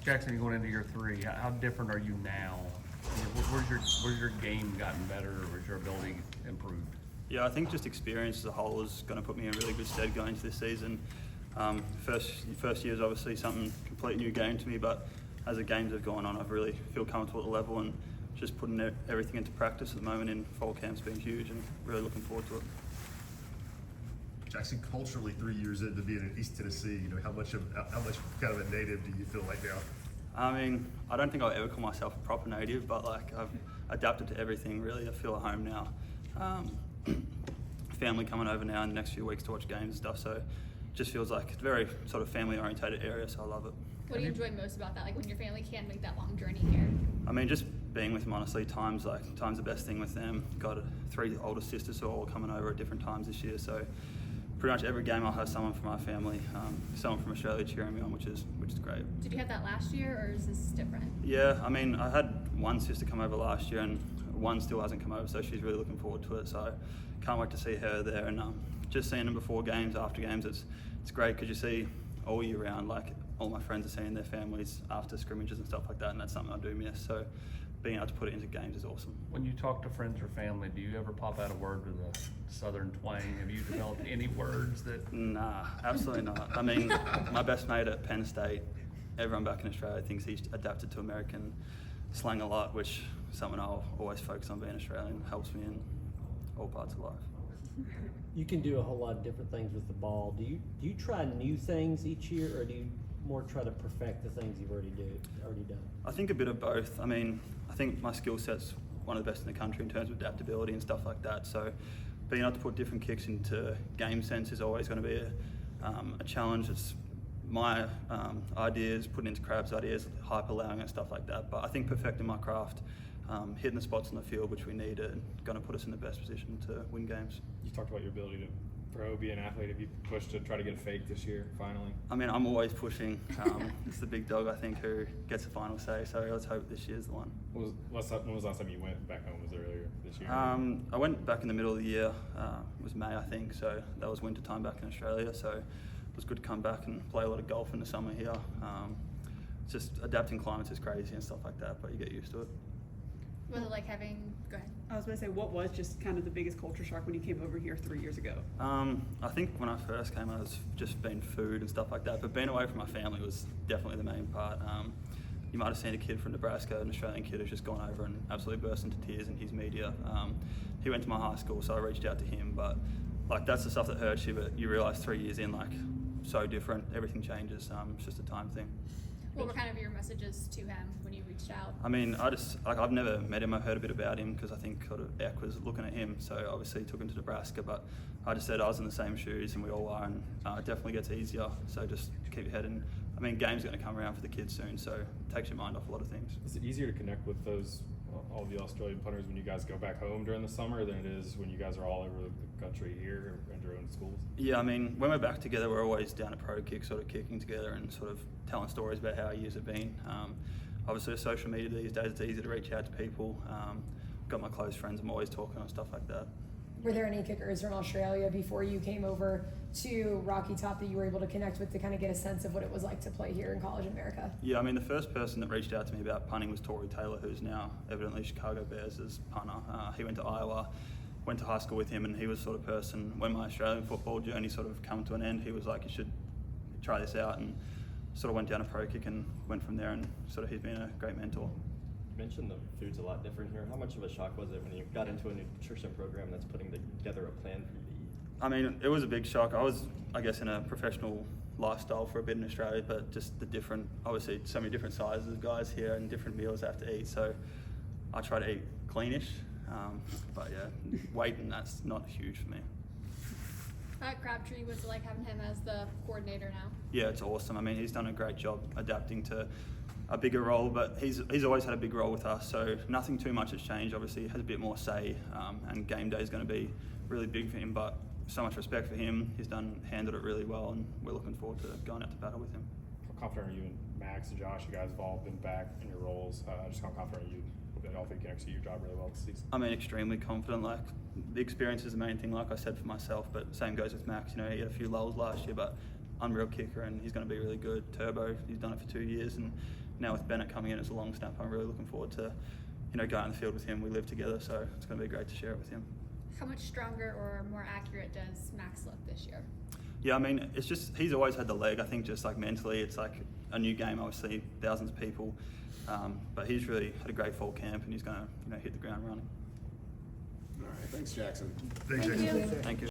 Jackson, you're going into year 3. How different are you now? Where's your game gotten better, or where's your ability improved? Yeah, I think just experience as a whole is going to put me in really good stead going into this season. First year is obviously something completely new game to me, but as the games have gone on, I really feel comfortable at the level, and just putting everything into practice at the moment in fall camp's been huge, and really looking forward to it. Jackson, culturally, 3 years into being in East Tennessee, how much kind of a native do you feel like now? I mean, I don't think I'll ever call myself a proper native, but like I've adapted to everything really. I feel at home now. Family coming over now in the next few weeks to watch games and stuff, so it just feels like it's a very sort of family orientated area, so I love it. What do you enjoy most about that, like when your family can make that long journey here? I mean, just being with them, honestly. Time's the best thing with them. Got 3 older sisters who are all coming over at different times this year, so pretty much every game I'll have someone from my family, someone from Australia cheering me on, which is great. Did you have that last year, or is this different? Yeah, I mean, I had one sister come over last year, and one still hasn't come over, so she's really looking forward to it. So can't wait to see her there, and just seeing them before games, after games, it's great because you see all year round, like all my friends are seeing their families after scrimmages and stuff like that, and that's something I do miss. So being able to put it into games is awesome. When you talk to friends or family, do you ever pop out a word with a southern twang? Have you developed any words that? Nah, absolutely not. I mean, my best mate at Penn State, everyone back in Australia thinks he's adapted to American slang a lot, which is something I'll always focus on. Being Australian helps me in all parts of life. You can do a whole lot of different things with the ball. Do you try new things each year, or do you more try to perfect the things you've already done? I think a bit of both. I mean, I think my skill set's one of the best in the country in terms of adaptability and stuff like that. So being able to put different kicks into game sense is always going to be a challenge. It's my ideas, putting into Crab's ideas, hyper allowing and stuff like that. But I think perfecting my craft, hitting the spots on the field which we need, are going to put us in the best position to win games. You talked about your ability to be an athlete. Have you pushed to try to get a fake this year, finally? I mean, I'm always pushing. It's the big dog, I think, who gets the final say, so let's hope this year's the one. When was the last time you went back home? Was it earlier this year? I went back in the middle of the year. It was May, I think, so that was winter time back in Australia, so it was good to come back and play a lot of golf in the summer here. Just adapting climates is crazy and stuff like that, but you get used to it. Was it like having, go ahead. I was going to say, what was just kind of the biggest culture shock when you came over here 3 years ago? I think when I first came, it was just been food and stuff like that, but being away from my family was definitely the main part. You might have seen a kid from Nebraska, an Australian kid who's just gone over and absolutely burst into tears in his media. He went to my high school, so I reached out to him, but like that's the stuff that hurts you, but you realise 3 years in, like, so different, everything changes. It's just a time thing. What were kind of your messages to him when you reached out? I mean, I've never met him. I've heard a bit about him because I think sort of Eck was looking at him, so obviously took him to Nebraska. But I just said I was in the same shoes and we all are, and it definitely gets easier. So just keep your head in. I mean, games are going to come around for the kids soon, so it takes your mind off a lot of things. Is it easier to connect with all the Australian punters when you guys go back home during the summer than it is when you guys are all over the country here and your own schools? Yeah, I mean, when we're back together, we're always down at Pro Kick, sort of kicking together and sort of telling stories about how our years have been. Obviously, with social media these days, it's easy to reach out to people. Got my close friends, I'm always talking and stuff like that. Were there any kickers from Australia before you came over to Rocky Top that you were able to connect with to kind of get a sense of what it was like to play here in college America? Yeah, I mean, the first person that reached out to me about punting was Tory Taylor, who's now evidently Chicago Bears' punter. He went to Iowa, went to high school with him, and he was the sort of person, when my Australian football journey sort of come to an end, he was like, you should try this out, and sort of went down a Pro Kick and went from there, and sort of he's been a great mentor. You mentioned the food's a lot different here. How much of a shock was it when you got into a nutrition program that's putting together a plan for you to eat? I mean, it was a big shock. I was, I guess, in a professional lifestyle for a bit in Australia, but just the different, obviously so many different sizes of guys here and different meals I have to eat, so I try to eat cleanish, but yeah, weight and that's not huge for me. Crabtree, was it like having him as the coordinator now? Yeah, it's awesome. I mean, he's done a great job adapting to a bigger role, but he's always had a big role with us, so nothing too much has changed. Obviously, he has a bit more say, and game day is going to be really big for him, but so much respect for him. He's handled it really well, and we're looking forward to going out to battle with him. How confident are you and Max and Josh? You guys have all been back in your roles. Just how confident are you that all three can execute your job really well this season? I mean, extremely confident. Like, the experience is the main thing, like I said, for myself, but same goes with Max. You know, he had a few lulls last year, but unreal kicker, and he's going to be really good. Turbo, he's done it for 2 years, and now with Bennett coming in as a long snapper, I'm really looking forward to, going on the field with him. We live together, so it's going to be great to share it with him. How much stronger or more accurate does Max look this year? Yeah, I mean, it's just, he's always had the leg. I think just like mentally, it's like a new game, obviously, thousands of people. But he's really had a great fall camp, and he's going to hit the ground running. All right, thanks, Jackson. Thanks, Thank Jason. you. Thank you.